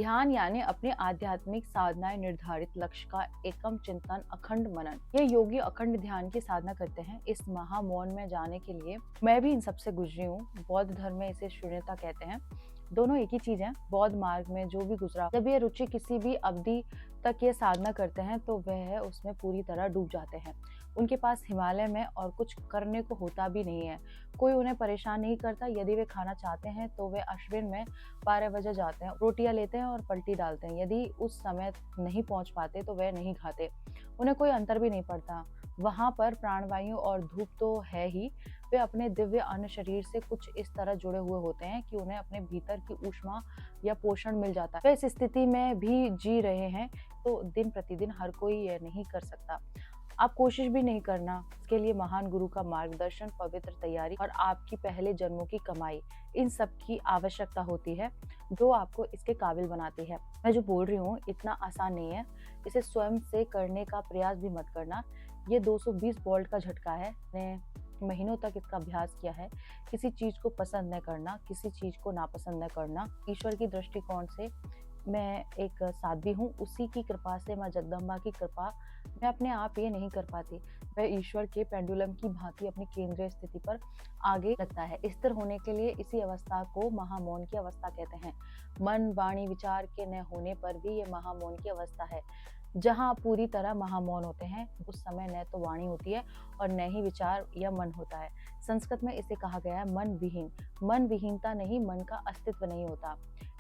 ध्यान यानी अपनी आध्यात्मिक साधनाएं, निर्धारित लक्ष्य का एकम चिंतन, अखंड मनन। ये योगी अखंड ध्यान की साधना करते हैं। इस महामौन में जाने के लिए मैं भी इन सबसे गुजरी हूँ। बौद्ध धर्म में इसे शून्यता कहते हैं। दोनों एक ही चीज है। बौद्ध मार्ग में जो भी गुजरा, जब ये रुचि किसी भी अवधि तक ये साधना करते हैं तो वह उसमें पूरी तरह डूब जाते हैं। उनके पास हिमालय में और कुछ करने को होता भी नहीं है। कोई उन्हें परेशान नहीं करता। यदि वे खाना चाहते हैं तो वे अश्विन में 12 बजे जाते हैं, रोटियां लेते हैं और पलटी डालते हैं। यदि उस समय नहीं पहुंच पाते तो वे नहीं खाते। उन्हें कोई अंतर भी नहीं पड़ता। वहां पर प्राणवायु और धूप तो है ही। वे अपने दिव्य अन्न शरीर से कुछ इस तरह जुड़े हुए होते हैं कि उन्हें अपने भीतर की ऊष्मा या पोषण मिल जाता है। वे इस स्थिति में भी जी रहे हैं तो दिन प्रतिदिन हर कोई यह नहीं कर सकता। आप कोशिश भी नहीं करना। इसके लिए महान गुरु का मार्गदर्शन, पवित्र तैयारी और आपकी पहले जन्मों की कमाई, इन सब की आवश्यकता होती है जो आपको इसके काबिल बनाती है। मैं जो बोल रही हूँ इतना आसान नहीं है। इसे स्वयं से करने का प्रयास भी मत करना। ये 220 वोल्ट का झटका है। मैंने महीनों तक इसका अभ्यास किया है। किसी चीज को पसंद न करना, किसी चीज को नापसंद न करना। ईश्वर की दृष्टिकोण से मैं एक साध्वी हूँ। उसी की कृपा से, माँ जगदम्बा की कृपा, मैं अपने आप ये नहीं कर पाती। वह ईश्वर के पेंडुलम की भांति अपनी केंद्रीय स्थिति पर आगे लगता है। स्थिर होने के लिए इसी अवस्था को महामौन की अवस्था कहते हैं। मन, वाणी, विचार के न होने पर भी ये महामौन की अवस्था है। जहाँ आप पूरी तरह महामौन होते हैं, उस समय न तो वाणी होती है और न ही विचार या मन होता है। संस्कृत में इसे कहा गया है मन विहीन। मन विहीनता नहीं, मन का अस्तित्व नहीं होता।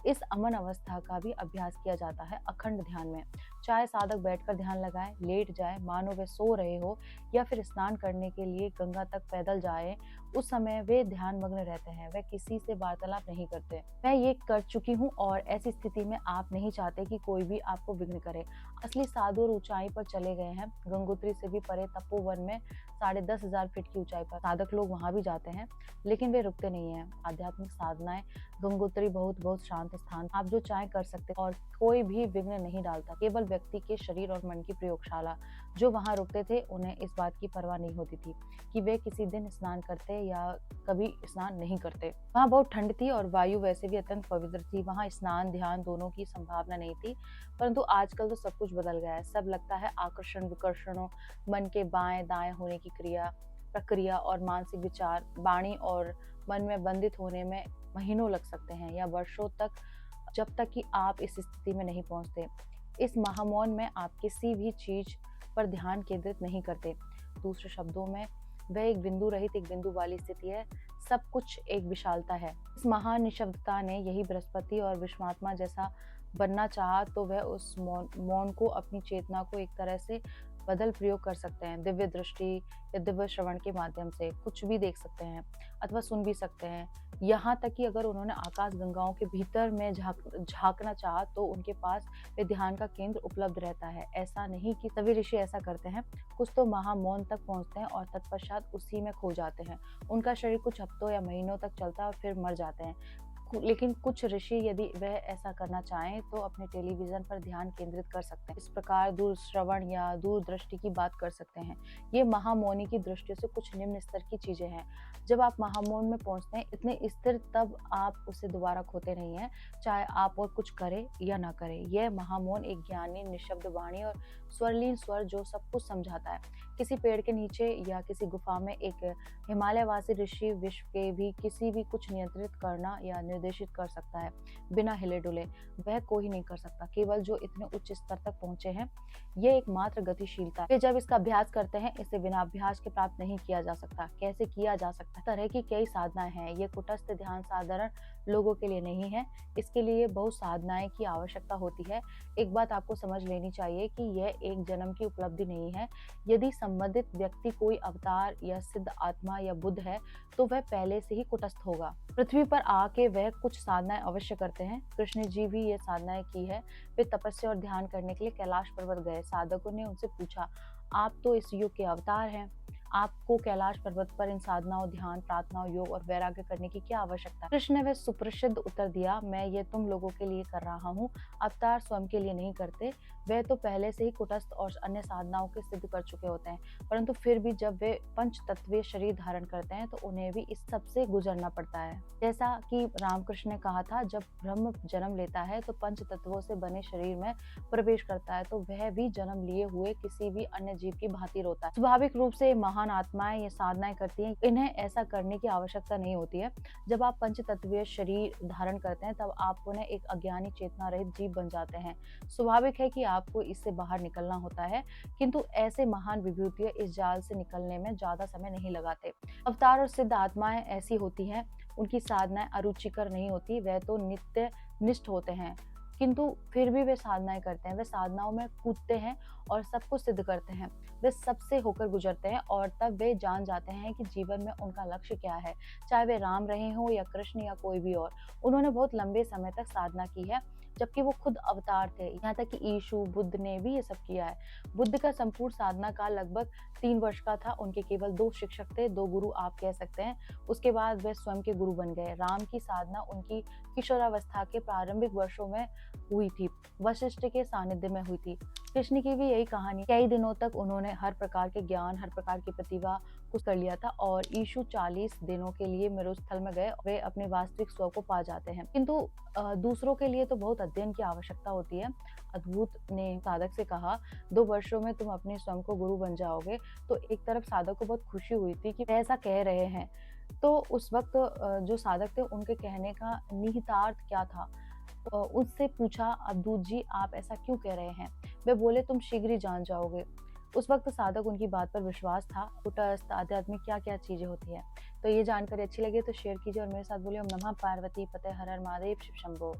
इस अमन अवस्था का भी अभ्यास किया जाता है अखंड ध्यान में। चाहे साधक बैठकर ध्यान लगाए, लेट जाए, मानो वे सो रहे हो, या फिर स्नान करने के लिए गंगा तक पैदल जाए, उस समय वे ध्यान मग्न रहते हैं। वे किसी से वार्तालाप नहीं करते। मैं ये कर चुकी हूँ और ऐसी स्थिति में आप नहीं चाहते कि कोई भी आपको विघ्न करे। असली साधु और ऊंचाई पर चले गए हैं। गंगोत्री से भी परे तपोवन में 10,500 फीट की ऊंचाई पर साधक लोग वहां भी जाते हैं, लेकिन वे रुकते नहीं हैं। आध्यात्मिक साधनाएं, गंगोत्री बहुत शांत स्थान, आप जो चाहे कर सकते और कोई भी विघ्न नहीं डालता। केवल व्यक्ति के शरीर और मन की प्रयोगशाला। जो वहां रुकते थे उन्हें इस बात की परवाह नहीं होती थी कि वे किसी दिन स्नान करते या कभी स्नान नहीं करते। वहां बहुत ठंड थी और वायु वैसे भी अत्यंत पवित्र थी। वहां स्नान ध्यान दोनों की संभावना नहीं थी। परंतु आजकल तो सब कुछ बदल गया है। सब लगता है आकर्षण विकर्षणों, मन के बाएं दाएं होने की प्रक्रिया और मानसिक विचार, वाणी और मन में बंधित होने में महीनों लग सकते हैं या वर्षों तक, जब तक कि आप इस स्थिति में नहीं पहुंचते। इस महामौन में आप किसी भी चीज पर ध्यान केंद्रित नहीं करते। दूसरे शब्दों में वह एक बिंदु रहित, एक बिंदु वाली स्थिति है। सब कुछ एक विशालता है। इस महान निशब्दता ने यही बृहस्पति और विश्वात्मा जैसा बनना चाहा तो वह उस मौन को, अपनी चेतना को एक तरह से बदल प्रयोग कर सकते हैं। दिव्य दृष्टि या दिव्य श्रवण के माध्यम से कुछ भी देख सकते हैं अथवा सुन भी सकते हैं। यहाँ तक कि अगर उन्होंने आकाश गंगाओं के भीतर में झांकना चाहा तो उनके पास वे ध्यान का केंद्र उपलब्ध रहता है। ऐसा नहीं कि सभी ऋषि ऐसा करते हैं। कुछ तो महामौन तक पहुंचते हैं और तत्पश्चात उसी में खो जाते हैं। उनका शरीर कुछ हफ्तों या महीनों तक चलता है और फिर मर जाते हैं। लेकिन कुछ ऋषि यदि वह ऐसा करना चाहें तो अपने टेलीविजन पर ध्यान केंद्रित कर सकते हैं। इस प्रकार दूर श्रवण या दूरदृष्टि की बात कर सकते हैं। ये महामौनी की दृष्टि से कुछ निम्न स्तर की चीजें हैं। जब आप महामौन में पहुंचते हैं इतने स्थिर, तब आप उसे दोबारा खोते नहीं हैं, चाहे आप और कुछ करें या ना करें। यह महामौन एक ज्ञानी निशब्द वाणी और स्वरलीन स्वर जो सब कुछ समझाता है। किसी पेड़ के नीचे या किसी गुफा में एक हिमालयवासी ऋषि विश्व के भी किसी भी कुछ नियंत्रित करना या निर्देशित कर सकता है बिना हिले डुले। वह कोई नहीं कर सकता, केवल जो इतने उच्च स्तर तक पहुंचे हैं। यह एकमात्र गतिशीलता है। वे जब इसका अभ्यास करते हैं, इसे बिना अभ्यास के प्राप्त नहीं किया जा सकता। कैसे किया जा सकता है? तरह की कई साधनाएं हैं। ये कुटस्थ ध्यान साधारण लोगों के लिए नहीं है। इसके लिए बहुत साधनाएं की आवश्यकता होती है। एक बात आपको समझ लेनी चाहिए कि यह एक जन्म की उपलब्धि नहीं है। यदि संबंधित व्यक्ति कोई अवतार या सिद्ध आत्मा या बुद्ध है तो वह पहले से ही कुटस्थ होगा। पृथ्वी पर आके वह कुछ साधनाएं अवश्य करते हैं। कृष्ण जी भी ये साधनाएं की है। वे तपस्या और ध्यान करने के लिए कैलाश पर्वत गए। साधकों ने उनसे पूछा, आप तो इस युग के अवतार हैं, आपको कैलाश पर्वत पर इन साधनाओं, ध्यान, प्रार्थनाओं, योग और वैराग्य करने की क्या आवश्यकता है? कृष्ण ने वह सुप्रसिद्ध उत्तर दिया, मैं ये तुम लोगों के लिए कर रहा हूँ, अवतार स्वयं के लिए नहीं करते। वे तो पहले से ही कुटस्थ और अन्य साधनाओं के सिद्ध कर चुके होते हैं, परंतु फिर भी जब वे पंच तत्वीय शरीर धारण करते हैं तो उन्हें भी इस सब से गुजरना पड़ता है। जैसा कि रामकृष्ण ने कहा था, जब ब्रह्म जन्म लेता है तो पंच तत्वों से बने शरीर में प्रवेश करता है तो वह भी जन्म लिए हुए किसी भी अन्य जीव की भांति रोता है। स्वाभाविक रूप से महान आत्माएं ये साधनाएं करती हैं, इन्हें ऐसा करने की आवश्यकता नहीं होती है। जब आप पंच तत्वीय शरीर धारण करते हैं तब आप उन्हें एक अज्ञानी चेतना रहित जीव बन जाते हैं। स्वाभाविक है कि आपको इससे बाहर निकलना होता है, किंतु ऐसे महान विभूतियां इस जाल से निकलने में ज्यादा समय नहीं लगाते। अवतार और सिद्ध आत्माएं ऐसी होती हैं, उनकी साधनाएं अरुचिकर नहीं होती, वह तो नित्य निष्ठ होते हैं, किंतु फिर भी वे साधनाएं करते हैं। वे साधनाओं में कूदते हैं और सबको सिद्ध करते हैं। वे सबसे होकर गुजरते हैं और तब वे जान जाते हैं कि जीवन में उनका लक्ष्य क्या है। चाहे वे राम रहे हो या कृष्ण या कोई भी और, उन्होंने बहुत लंबे समय तक साधना की है, जबकि वो खुद अवतार थे। यहाँ तक कि यीशु, बुद्ध ने भी ये सब किया है। बुद्ध का संपूर्ण साधना काल लगभग 3 वर्ष का था। उनके केवल 2 शिक्षक थे, 2 गुरु आप कह सकते हैं। उसके बाद वे स्वयं के गुरु बन गए। राम की साधना उनकी किशोरावस्था के प्रारंभिक वर्षों में हुई थी, वशिष्ठ के सानिध्य में हुई थी। कृष्ण की भी यही कहानी। कई दिनों तक उन्होंने हर प्रकार के ज्ञान, हर प्रकार की प्रतिभा कुछ कर लिया था और यीशु 40 दिनों के लिए मरुस्थल में गए। वे अपने वास्तविक स्व को पा जाते हैं, किंतु दूसरों के लिए तो बहुत अध्ययन की आवश्यकता होती है। अद्भुत ने साधक से कहा, 2 वर्षों में तुम अपने स्वयं को गुरु बन जाओगे। तो एक तरफ साधक को बहुत खुशी हुई थी कि वे ऐसा कह रहे हैं। तो उस वक्त जो साधक थे उनके कहने का निहितार्थ क्या था? उससे पूछा, अवधूत जी आप ऐसा क्यों कह रहे हैं? वे बोले, तुम शीघ्र ही जान जाओगे। उस वक्त साधक उनकी बात पर विश्वास था। कुटस्थ आध्यात्मिक क्या क्या चीजें होती है। तो ये जानकारी अच्छी लगी तो शेयर कीजिए और मेरे साथ बोलिए, ओम नमः पार्वती पते हर हर महादेव शिव शंभो।